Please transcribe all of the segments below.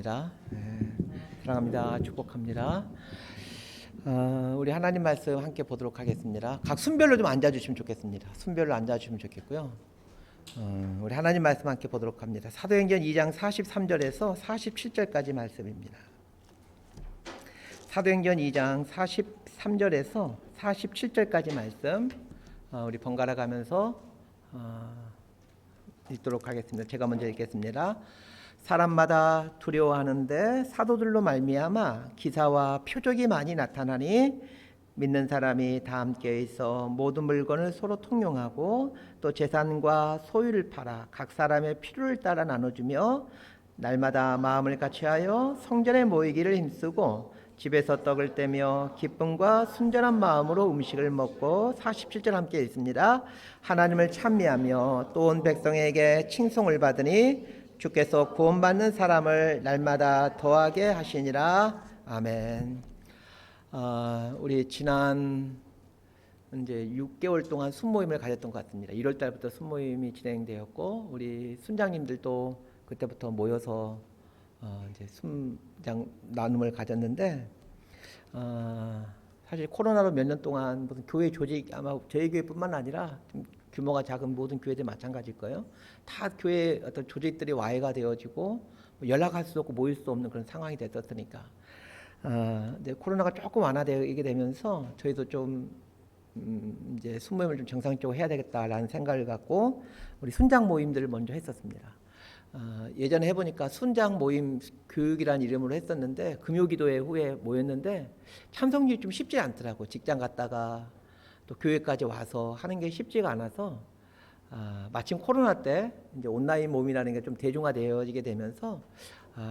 축복합니다. 사랑합니다. 축복합니다. 우리 하나님 말씀 함께 보도록 하겠습니다. 각 순별로 좀 앉아주시면 좋겠습니다. 순별로 앉아주시면 좋겠고요. 우리 하나님 말씀 함께 보도록 합니다. 사도행전 2장 43절에서 47절까지 말씀입니다. 사도행전 2장 43절에서 47절까지 말씀 우리 번갈아 가면서 읽도록 하겠습니다. 제가 먼저 읽겠습니다. 사람마다 두려워하는데 사도들로 말미암아 기사와 표적이 많이 나타나니 믿는 사람이 다 함께 있어 모든 물건을 서로 통용하고 또 재산과 소유를 팔아 각 사람의 필요를 따라 나눠주며 날마다 마음을 같이하여 성전에 모이기를 힘쓰고 집에서 떡을 떼며 기쁨과 순전한 마음으로 음식을 먹고 47절 함께 읽습니다. 하나님을 찬미하며 또 온 백성에게 칭송을 받으니 주께서 구원받는 사람을 날마다 더하게 하시니라. 아멘. 우리 지난 이제 6개월 동안 순모임을 가졌던 것 같습니다. 1월 달부터 순모임이 진행되었고 우리 순장님들도 그때부터 모여서 이제 순장 나눔을 가졌는데 사실 코로나로 몇 년 동안 무슨 교회 조직 아마 저희 교회뿐만 아니라 좀 규모가 작은 모든 교회들 마찬가지일 거예요. 다 교회 어떤 조직들이 와해가 되어지고 연락할 수도 없고 모일 수 없는 그런 상황이 됐었으니까 근데 코로나가 조금 완화되게 되면서 저희도 좀 이제 순모임을 좀 정상적으로 해야 되겠다라는 생각을 갖고 우리 순장 모임들을 먼저 했었습니다. 예전에 해보니까 순장 모임 교육이라는 이름으로 했었는데 금요기도회 후에 모였는데 참석률이 좀 쉽지 않더라고. 직장 갔다가 또 교회까지 와서 하는 게 쉽지가 않아서 마침 코로나 때 이제 온라인 모임이라는 게 좀 대중화되어지게 되면서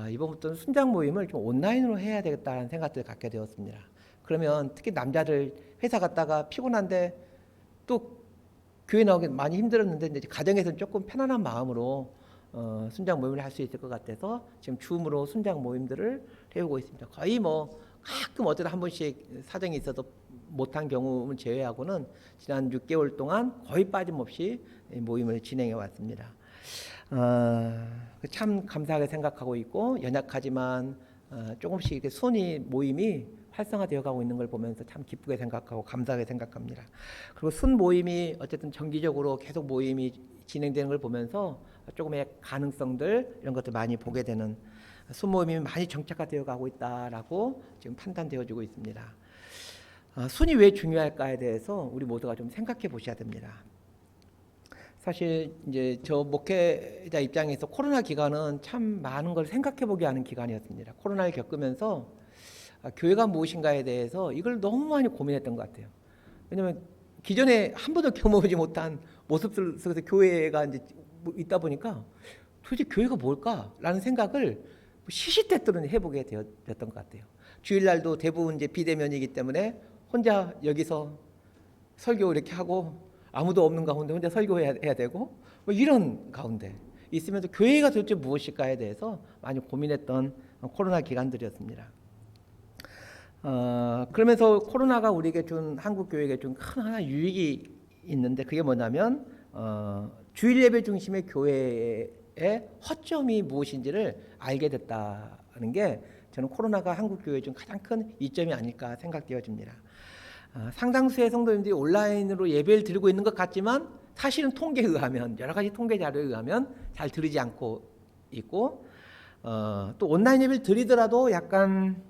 이번부터는 순장 모임을 좀 온라인으로 해야 되겠다는 생각들을 갖게 되었습니다. 그러면 특히 남자들 회사 갔다가 피곤한데 또 교회 나오기 많이 힘들었는데 이제 가정에서는 조금 편안한 마음으로 순장 모임을 할 수 있을 것 같아서 지금 줌으로 순장 모임들을 해오고 있습니다. 거의 뭐 가끔 어쩌다 한 번씩 사정이 있어서 못한 경우는 제외하고는 지난 6개월 동안 거의 빠짐없이 모임을 진행해 왔습니다. 참 감사하게 생각하고 있고 연약하지만 조금씩 이렇게 순위 모임이 활성화되어 가고 있는 걸 보면서 참 기쁘게 생각하고 감사하게 생각합니다. 그리고 순 모임이 어쨌든 정기적으로 계속 모임이 진행되는 걸 보면서 조금의 가능성들 이런 것들 많이 보게 되는 순 모임이 많이 정착화되어 가고 있다라고 지금 판단되어지고 있습니다. 순이 왜 중요할까에 대해서 우리 모두가 좀 생각해 보셔야 됩니다. 사실 이제 저 목회자 입장에서 코로나 기간은 참 많은 걸 생각해 보게 하는 기간이었습니다. 코로나를 겪으면서 교회가 무엇인가에 대해서 이걸 너무 많이 고민했던 것 같아요. 왜냐하면 기존에 한 번도 경험하지 못한 모습 속에서 교회가 이제 있다 보니까 도대체 교회가 뭘까라는 생각을 시시때때로는 해보게 되었던 것 같아요. 주일날도 대부분 이제 비대면이기 때문에 혼자 여기서 설교 이렇게 하고 아무도 없는 가운데 혼자 설교해야 되고 뭐 이런 가운데 있으면서 교회가 도대체 무엇일까에 대해서 많이 고민했던 코로나 기간들이었습니다. 그러면서 코로나가 우리에게 준 한국 교회에게 준 큰 하나 유익이 있는데 그게 뭐냐면 주일 예배 중심의 교회의 허점이 무엇인지를 알게 됐다는 게 저는 코로나가 한국 교회에 준 가장 큰 이점이 아닐까 생각되어집니다. 상당수의 성도님들이 온라인으로 예배를 드리고 있는 것 같지만 사실은 통계에 의하면 여러 가지 통계 자료에 의하면 잘 드리지 않고 있고 또 온라인 예배를 드리더라도 약간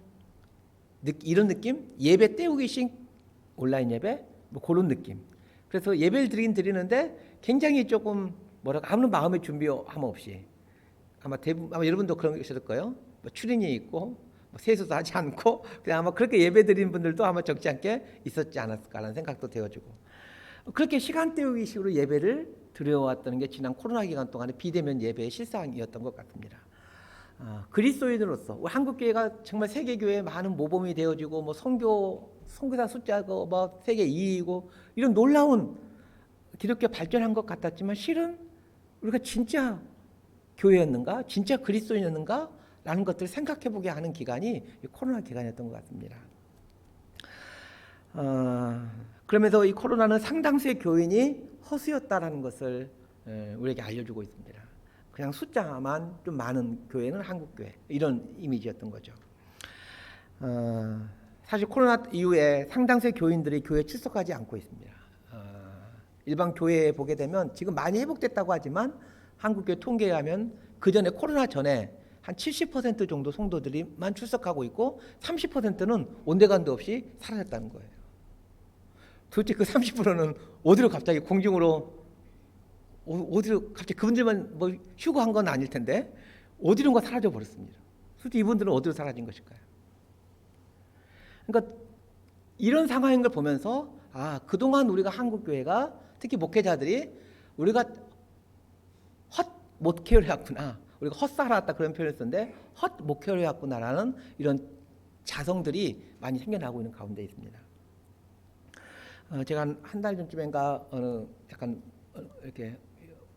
이런 느낌? 예배 때우기식 온라인 예배? 뭐 그런 느낌. 그래서 예배를 드리긴 드리는데 굉장히 조금 뭐랄까 아무런 마음의 준비함 없이 아마 여러분도 그런 게 있을 거예요. 뭐 추린이 있고 뭐 세수도 하지 않고 그냥 아마 그렇게 예배 드리는 분들도 아마 적지 않게 있었지 않았을까라는 생각도 되어지고 그렇게 시간 때우기식으로 예배를 드려왔다는 게 지난 코로나 기간 동안의 비대면 예배의 실상이었던 것 같습니다. 그리스도인으로서 한국 교회가 정말 세계 교회에 많은 모범이 되어지고 뭐 선교사 숫자가 뭐 세계 2위이고 이런 놀라운 기독교 발전한 것 같았지만 실은 우리가 진짜 교회였는가, 진짜 그리스도인이었는가 라는 것들을 생각해보게 하는 기간이 코로나 기간이었던 것 같습니다. 그러면서 이 코로나는 상당수의 교인이 허수였다라는 것을 우리에게 알려주고 있습니다. 그냥 숫자만 좀 많은 교회는 한국교회, 이런 이미지였던 거죠. 사실 코로나 이후에 상당수의 교인들이 교회에 출석하지 않고 있습니다. 일반 교회에 보게 되면 지금 많이 회복됐다고 하지만 한국교회 통계에 하면 그 전에 코로나 전에 한 70% 정도 성도들이만 출석하고 있고 30%는 온데간데 없이 사라졌다는 거예요. 도대체 그 30%는 어디로 갑자기 공중으로, 어디로 갑자기, 그분들만 뭐 휴거한 건 아닐 텐데 어디론가 사라져 버렸습니다. 솔직히 이분들은 어디로 사라진 것일까요? 그러니까 이런 상황인 걸 보면서 그동안 우리가 한국교회가 특히 목회자들이 우리가 헛 목회를 해왔구나, 우리가 헛살아왔다 그런 표현을 썼는데 헛 목회를 해왔구나라는 이런 자성들이 많이 생겨나고 있는 가운데 있습니다. 제가 한 달 전쯤인가 약간 이렇게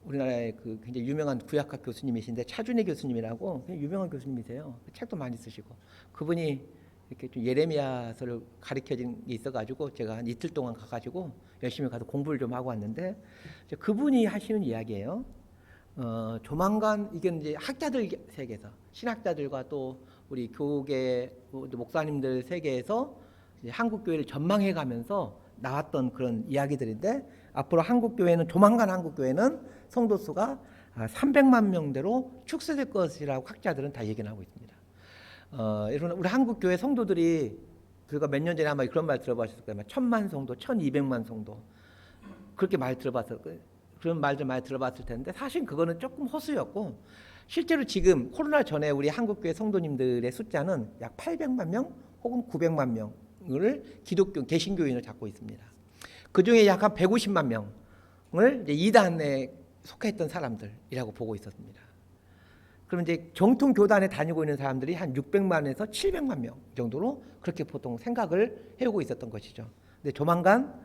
우리나라의 그 굉장히 유명한 구약학 교수님이신데 차준희 교수님이라고 유명한 교수님이세요. 책도 많이 쓰시고 그분이 이렇게 좀 예레미야서를 가르쳐진 게 있어가지고 제가 한 이틀 동안 가가지고 열심히 가서 공부를 좀 하고 왔는데 그분이 하시는 이야기예요. 조만간 이게 이제 학자들 세계에서 신학자들과 또 우리 교계 목사님들 세계에서 한국 교회를 전망해가면서 나왔던 그런 이야기들인데 앞으로 한국 교회는 조만간 한국 교회는 성도 수가 300만 명대로 축소될 것이라고 학자들은 다 얘기를 하고 있습니다. 여러분 우리 한국 교회 성도들이 불과 몇 년 전에 아마 그런 말 들어보셨을 거예요. 1000만 성도, 1200만 성도 그렇게 많이 들어봤을 거예요. 그런 말들 많이 들어봤을 텐데 사실 그거는 조금 허수였고 실제로 지금 코로나 전에 우리 한국 교회 성도님들의 숫자는 약 800만 명 혹은 900만 명을 기독교 개신교인을 잡고 있습니다. 그 중에 약 한 150만 명을 이제 이단에 속했던 사람들이라고 보고 있었습니다. 그럼 이제 정통 교단에 다니고 있는 사람들이 한 600만에서 700만 명 정도로 그렇게 보통 생각을 해오고 있었던 것이죠. 근데 조만간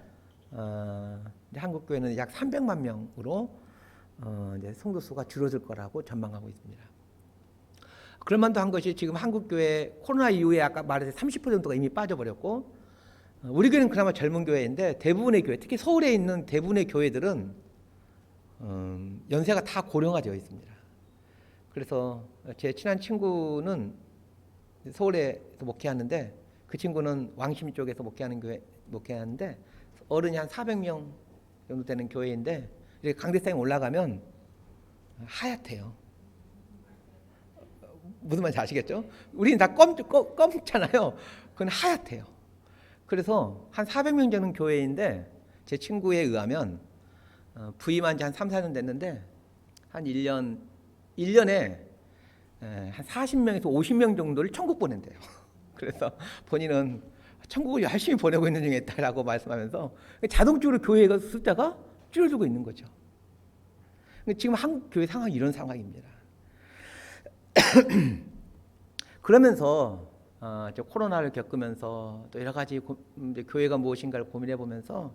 한국 교회는 약 300만 명으로 이제 성도 수가 줄어들 거라고 전망하고 있습니다. 그럴 만도 한 것이 지금 한국 교회 코로나 이후에 아까 말했듯이 30%가 이미 빠져버렸고 우리 교회는 그나마 젊은 교회인데 대부분의 교회, 특히 서울에 있는 대부분의 교회들은 연세가 다 고령화되어 있습니다. 그래서 제 친한 친구는 서울에서 목회하는데 그 친구는 왕심 쪽에서 목회하는데 어른이 한 400명 정도 되는 교회인데 이렇게 강대상에 올라가면 하얗대요. 무슨 말인지 아시겠죠? 우리는 다 검잖아요. 그건 하얗대요. 그래서 한 400명 되는 교회인데 제 친구에 의하면 부임한 지 한 3, 4년 됐는데 한 1년에 한 40명에서 50명 정도를 천국 보낸대요. 그래서 본인은 천국을 열심히 보내고 있는 중에 있다라고 말씀하면서 자동적으로 교회가 숫자가 줄어들고 있는 거죠. 지금 한국 교회 상황이 이런 상황입니다. 그러면서 코로나를 겪으면서 또 여러 가지 교회가 무엇인가를 고민해 보면서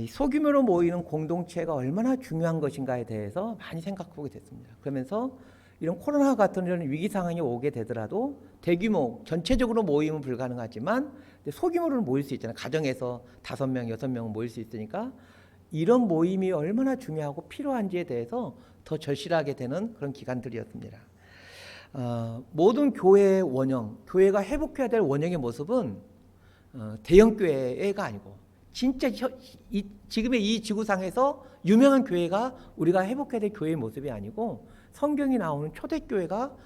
이 소규모로 모이는 공동체가 얼마나 중요한 것인가에 대해서 많이 생각하게 됐습니다. 그러면서 이런 코로나 같은 이런 위기 상황이 오게 되더라도 대규모 전체적으로 모임은 불가능하지만 소규모로 모일 수 있잖아요. 가정에서 5명, 6명 모일 수 있으니까 이런 모임이 얼마나 중요하고 필요한지에 대해서 더 절실하게 되는 그런 기간들이었습니다. 모든 교회의 원형, 교회가 회복해야 될 원형의 모습은 대형 교회가 아니고 진짜 지금의 이 지구상에서 유명한 교회가 우리가 회복해야 될 교회의 모습이 아니고 성경이 나오는 초대교회가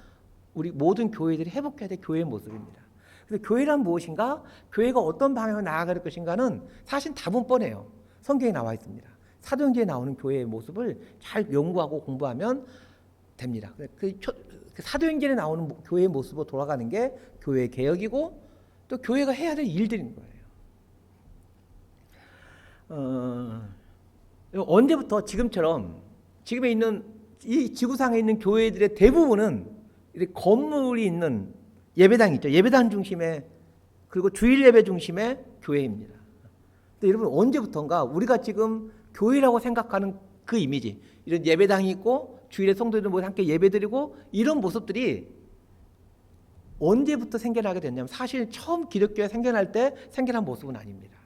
우리 모든 교회들이 회복해야 될 교회의 모습입니다. 그래서 교회란 무엇인가? 교회가 어떤 방향으로 나아갈 것인가는 사실 답은 뻔해요. 성경에 나와 있습니다. 사도행전에 나오는 교회의 모습을 잘 연구하고 공부하면 됩니다. 그 사도행전에 나오는 교회의 모습으로 돌아가는 게 교회 개혁이고 또 교회가 해야 될 일들인 거예요. 언제부터 지금처럼 지금에 있는 이 지구상에 있는 교회들의 대부분은 이렇게 건물이 있는 예배당이 있죠. 예배당 중심의 그리고 주일 예배 중심의 교회입니다. 근데 여러분 언제부턴가 우리가 지금 교회라고 생각하는 그 이미지, 이런 예배당이 있고 주일에 성도들 모두 함께 예배드리고 이런 모습들이 언제부터 생겨나게 됐냐면 사실 처음 기독교가 생겨날 때 생겨난 모습은 아닙니다.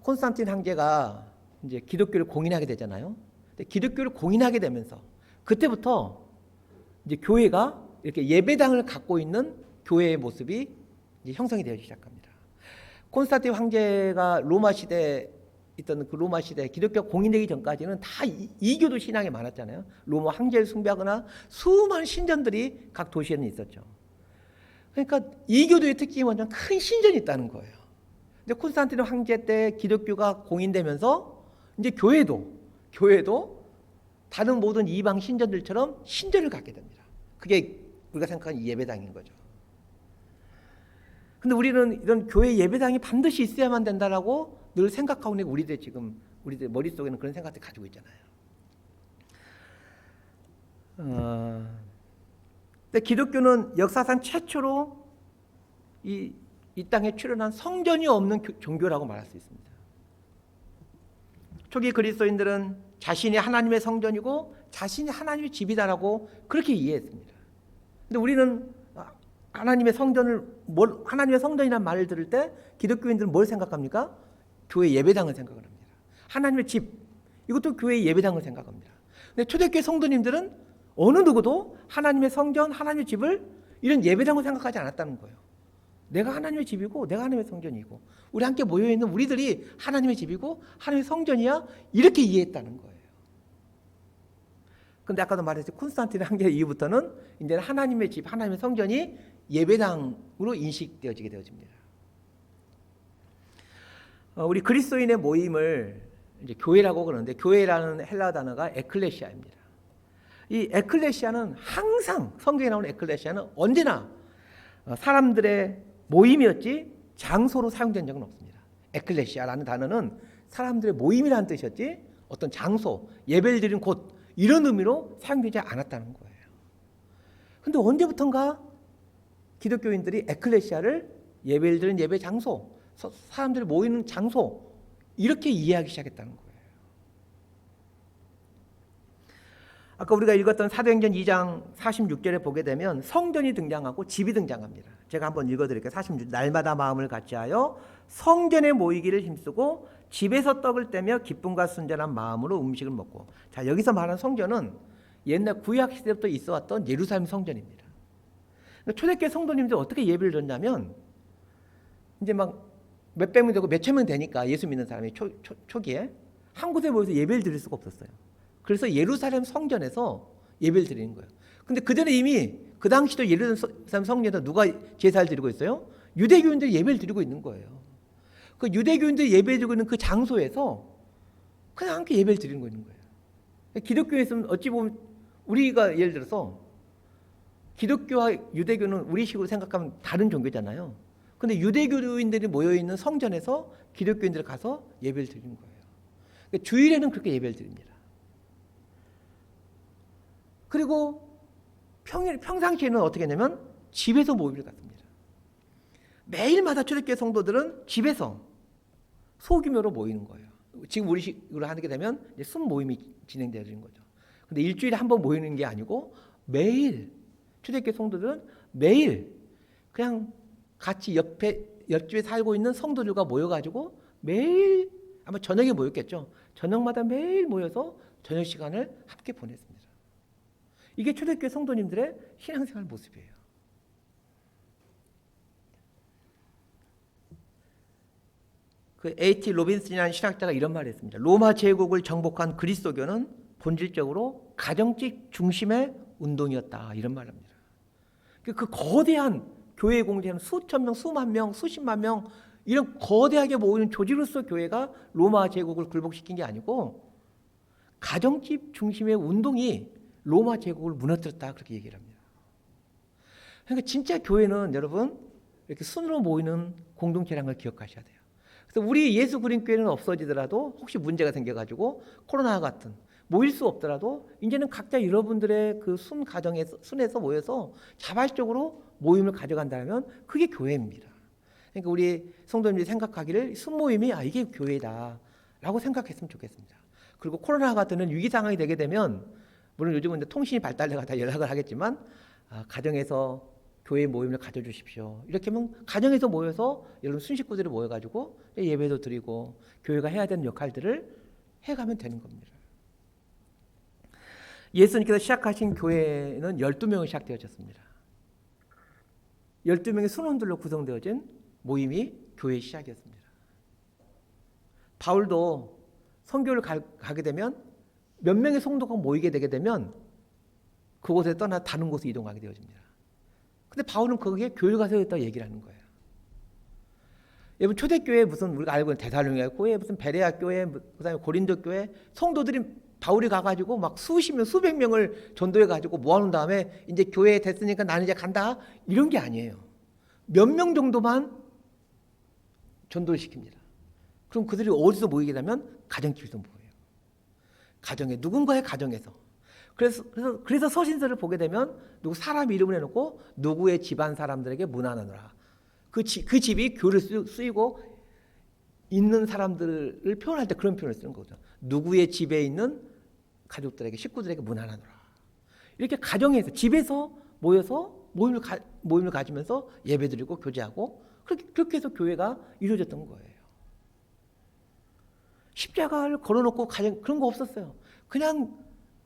콘스탄틴 황제가 이제 기독교를 공인하게 되잖아요. 기독교를 공인하게 되면서 그때부터 이제 교회가 이렇게 예배당을 갖고 있는 교회의 모습이 이제 형성이 되기 시작합니다. 콘스탄틴 황제가 로마 시대에 있던 그 로마 시대 기독교 공인되기 전까지는 다 이교도 신앙이 많았잖아요. 로마 황제를 숭배하거나 수많은 신전들이 각 도시에는 있었죠. 그러니까 이교도의 특징이 뭐냐면 큰 신전이 있다는 거예요. 근데 콘스탄틴 황제 때 기독교가 공인되면서 이제 교회도 다른 모든 이방 신전들처럼 신전을 갖게 됩니다. 그게 우리가 생각하는 예배당인 거죠. 근데 우리는 이런 교회 예배당이 반드시 있어야만 된다라고 늘 생각하고 있는 우리들 머릿속에는 그런 생각들 가지고 있잖아요. 근데 기독교는 역사상 최초로 이 땅에 출현한 성전이 없는 종교라고 말할 수 있습니다. 초기 그리스도인들은 자신이 하나님의 성전이고 자신이 하나님의 집이다라고 그렇게 이해했습니다. 근데 우리는 하나님의 성전이라는 말을 들을 때 기독교인들은 뭘 생각합니까? 교회 예배당을 생각을 합니다. 하나님의 집, 이것도 교회 예배당을 생각합니다. 근데 초대교회 성도님들은 어느 누구도 하나님의 성전, 하나님의 집을 이런 예배당을 생각하지 않았다는 거예요. 내가 하나님의 집이고 내가 하나님의 성전이고 우리 함께 모여있는 우리들이 하나님의 집이고 하나님의 성전이야, 이렇게 이해했다는 거예요. 근데 아까도 말했죠. 콘스탄틴 황제 이후부터는 이제는 하나님의 집, 하나님의 성전이 예배당으로 인식되어지게 되어집니다. 우리 그리스도인의 모임을 이제 교회라고 그러는데, 교회라는 헬라어 단어가 에클레시아입니다. 이 에클레시아는 항상 성경에 나오는 에클레시아는 언제나 사람들의 모임이었지 장소로 사용된 적은 없습니다. 에클레시아라는 단어는 사람들의 모임이라는 뜻이었지 어떤 장소, 예배를 드리는 곳, 이런 의미로 사용되지 않았다는 거예요. 근데 언제부턴가 기독교인들이 에클레시아를 예배를 드리는 예배 장소, 사람들이 모이는 장소, 이렇게 이해하기 시작했다는 거예요. 아까 우리가 읽었던 사도행전 2장 46절에 보게 되면 성전이 등장하고 집이 등장합니다. 제가 한번 읽어드릴게요. 46, 날마다 마음을 같이하여 성전에 모이기를 힘쓰고 집에서 떡을 떼며 기쁨과 순전한 마음으로 음식을 먹고. 자, 여기서 말하는 성전은 옛날 구약 시대부터 있어왔던 예루살렘 성전입니다. 초대교회 성도님들 어떻게 예배를 드렸냐면, 이제 막 몇백 명 되고 몇천 명 되니까 예수 믿는 사람이 초기에 한 곳에 모여서 예배를 드릴 수가 없었어요. 그래서 예루살렘 성전에서 예배를 드리는 거예요. 근데 그 전에 이미 그 당시도 예루살렘 성전에서 누가 제사를 드리고 있어요? 유대교인들이 예배를 드리고 있는 거예요. 그 유대교인들이 예배를 드리고 있는 그 장소에서 그냥 함께 예배를 드리는 거예요. 기독교에서는 어찌 보면 우리가 예를 들어서 기독교와 유대교는 우리식으로 생각하면 다른 종교잖아요. 근데 유대교인들이 모여있는 성전에서 기독교인들이 가서 예배를 드리는 거예요. 그러니까 주일에는 그렇게 예배를 드립니다. 그리고 평상시에는 어떻게 했냐면 집에서 모임을 갖습니다. 매일마다 초대교회 성도들은 집에서 소규모로 모이는 거예요. 지금 우리식으로 하게 되면 이제 순모임이 진행되는 거죠. 근데 일주일에 한 번 모이는 게 아니고 매일 초대교회 성도들은 매일 그냥 같이 옆집에 살고 있는 성도들과 모여가지고 매일 아마 저녁에 모였겠죠. 저녁마다 매일 모여서 저녁 시간을 함께 보냈습니다. 이게 초대교회 성도님들의 신앙생활 모습이에요. 그 A.T. 로빈슨이라는 신학자가 이런 말을 했습니다. 로마 제국을 정복한 그리스도교는 본질적으로 가정집 중심의 운동이었다, 이런 말을 합니다. 그 거대한 교회 공동체는 수천 명, 수만 명, 수십만 명, 이런 거대하게 모이는 조직으로서 교회가 로마 제국을 굴복시킨 게 아니고 가정집 중심의 운동이 로마 제국을 무너뜨렸다, 그렇게 얘기를 합니다. 그러니까 진짜 교회는 여러분 이렇게 순으로 모이는 공동체라는 걸 기억하셔야 돼요. 그래서 우리 예수 그리스도 교회는 없어지더라도 혹시 문제가 생겨가지고 코로나 같은 모일 수 없더라도 이제는 각자 여러분들의 그 순에서 모여서 자발적으로 모임을 가져간다면 그게 교회입니다. 그러니까 우리 성도님들이 생각하기를 순모임이 이게 교회다라고 생각했으면 좋겠습니다. 그리고 코로나 같은 위기 상황이 되게 되면 물론 요즘은 통신이 발달해가 다 연락을 하겠지만 가정에서 교회 모임을 가져주십시오. 이렇게 하면 가정에서 모여서 여러분 순식구들이 모여가지고 예배도 드리고 교회가 해야 되는 역할들을 해가면 되는 겁니다. 예수님께서 시작하신 교회는 12명이 시작되어졌습니다. 12명의 순원들로 구성되어진 모임이 교회의 시작이었습니다. 바울도 선교를 가게 되면 몇 명의 성도가 모이게 되게 되면 그곳에 떠나 다른 곳에 이동하게 되어집니다. 근데 바울은 거기에 교회가 세워졌다고 얘기를 하는 거예요. 여러분 초대교회 무슨 우리가 알고 있는 데살로니가 교회, 무슨 베레아 교회, 그다음에 고린도 교회 성도들이 바울이 가가지고 막 수십 명, 수백 명을 전도해가지고 모아놓은 다음에 이제 교회 됐으니까 나는 이제 간다 이런 게 아니에요. 몇 명 정도만 전도를 시킵니다. 그럼 그들이 어디서 모이게 되면 가정집에서 모여요. 가정에 누군가의 가정에서. 그래서 서신서를 보게 되면 누구 사람 이름을 해놓고 누구의 집안 사람들에게 문안하노라. 그 집이 교를 쓰이고 있는 사람들을 표현할 때 그런 표현을 쓰는 거죠. 누구의 집에 있는 가족들에게 식구들에게 문안하노라. 이렇게 가정에서 집에서 모여서 모임을 가지면서 예배드리고 교제하고 그렇게 해서 교회가 이루어졌던 거예요. 십자가를 걸어놓고 그런 거 없었어요. 그냥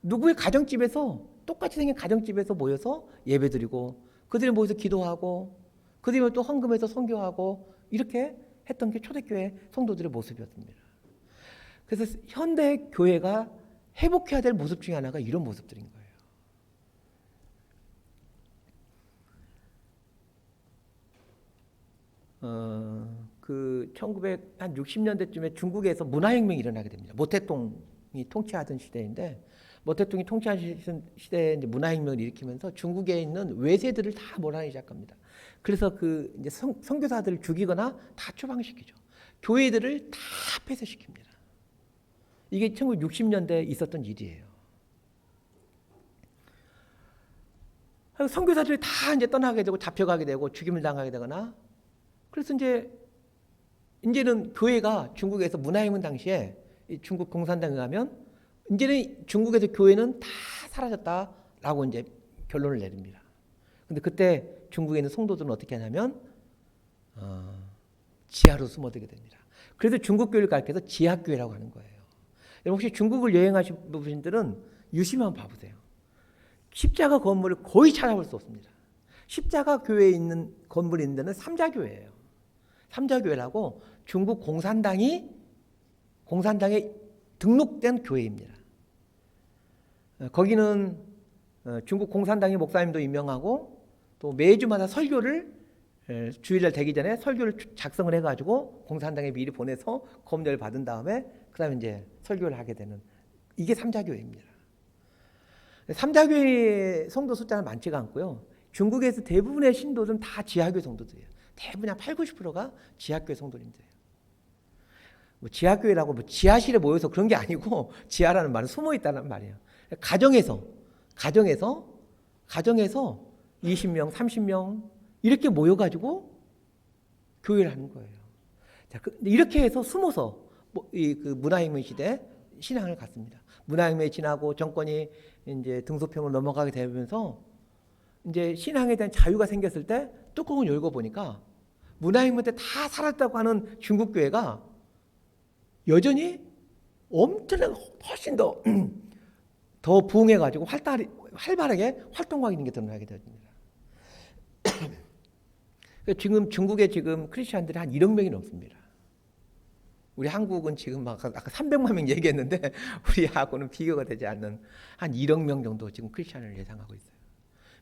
누구의 가정집에서 똑같이 생긴 가정집에서 모여서 예배드리고 그들이 모여서 기도하고 그들이 또 헌금해서 선교하고 이렇게 했던 게 초대교회 성도들의 모습이었습니다. 그래서 현대 교회가 회복해야 될 모습 중에 하나가 이런 모습들인 거예요. 그 1960년대쯤에 중국에서 문화혁명이 일어나게 됩니다. 모태똥이 통치하던 시대인데 모태똥이 통치하던 시대에 이제 문화혁명을 일으키면서 중국에 있는 외세들을 다 몰아내기 시작합니다. 그래서 그 이제 선교사들을 죽이거나 다 추방시키죠. 교회들을 다 폐쇄시킵니다. 이게 1960년대에 있었던 일이에요. 선교사들이 다 이제 떠나게 되고 잡혀가게 되고 죽임을 당하게 되거나 그래서 이제는 교회가 중국에서 문화혁명 당시에 중국 공산당에 가면 이제는 중국에서 교회는 다 사라졌다라고 이제 결론을 내립니다. 근데 그때 중국에 있는 성도들은 어떻게 하냐면 지하로 숨어들게 됩니다. 그래서 중국 교회를 가르쳐서 지하교회라고 하는 거예요. 여러분 혹시 중국을 여행하신 분들은 유심히 한번 봐보세요. 십자가 건물을 거의 찾아볼 수 없습니다. 십자가 교회에 있는 건물이 있는 데는 삼자교회예요. 삼자교회라고 중국 공산당에 등록된 교회입니다. 거기는 중국 공산당의 목사님도 임명하고 또 매주마다 설교를 주일날 되기 전에 설교를 작성을 해가지고 공산당에 미리 보내서 검열을 받은 다음에 그 다음에 이제 설교를 하게 되는 이게 삼자교회입니다. 삼자교회 성도 숫자는 많지가 않고요. 중국에서 대부분의 신도들은 다 지하교회 성도들이에요. 대부분 한 80~90%가 지하교회 성도님들이에요. 뭐 지하교회라고 뭐 지하실에 모여서 그런 게 아니고 지하라는 말은 숨어 있다는 말이에요. 가정에서 20명, 30명 이렇게 모여가지고 교회를 하는 거예요. 자, 이렇게 해서 숨어서 그 문화혁명 시대 신앙을 갖습니다. 문화혁명이 지나고 정권이 이제 등소평으로 넘어가게 되면서 이제 신앙에 대한 자유가 생겼을 때 뚜껑을 열고 보니까 문화혁명 때 다 살았다고 하는 중국 교회가 여전히 엄청나게 훨씬 더 부흥해가지고 활발하게 활동하고 있는 게 드러나게 됩니다. 지금 중국에 지금 크리스천들이 한 1억 명이 넘습니다. 우리 한국은 지금 아까 300만 명 얘기했는데 우리하고는 비교가 되지 않는 한 1억 명 정도 지금 크리스천을 예상하고 있어요.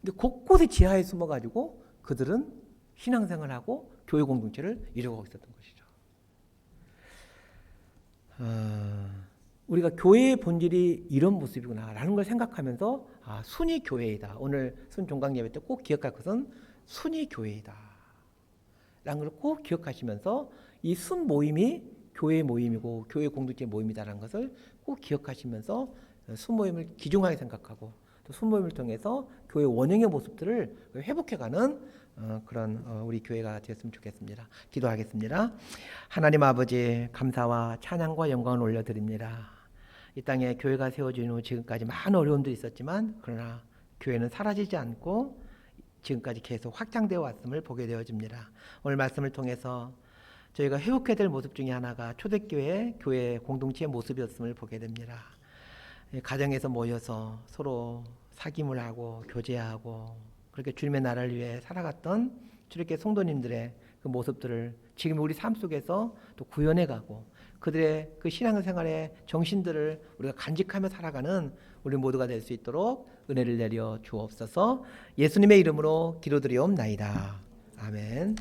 근데 곳곳에 지하에 숨어가지고 그들은 신앙생활하고 교회 공동체를 이루어가고 있었던 것이죠. 우리가 교회의 본질이 이런 모습이구나라는 걸 생각하면서 순위 교회이다. 오늘 순 종강 예배 때 꼭 기억할 것은 순위 교회이다. 라는 걸 꼭 기억하시면서 이 순 모임이 교회 모임이고 교회 공동체 모임이다라는 것을 꼭 기억하시면서 순 모임을 귀중하게 생각하고 또 순 모임을 통해서 교회 원형의 모습들을 회복해가는 그런 우리 교회가 되었으면 좋겠습니다. 기도하겠습니다. 하나님 아버지 감사와 찬양과 영광을 올려드립니다. 이 땅에 교회가 세워진 후 지금까지 많은 어려움들이 있었지만 그러나 교회는 사라지지 않고 지금까지 계속 확장되어 왔음을 보게 되어집니다. 오늘 말씀을 통해서 저희가 회복해야 될 모습 중에 하나가 초대교회 교회 공동체의 모습이었음을 보게 됩니다. 가정에서 모여서 서로 사귐을 하고 교제하고 그렇게 주님의 나라를 위해 살아갔던 주일교회 성도님들의 그 모습들을 지금 우리 삶 속에서 또 구현해가고 그들의 그 신앙생활의 정신들을 우리가 간직하며 살아가는 우리 모두가 될 수 있도록 은혜를 내려 주옵소서. 예수님의 이름으로 기도드리옵나이다. 아멘.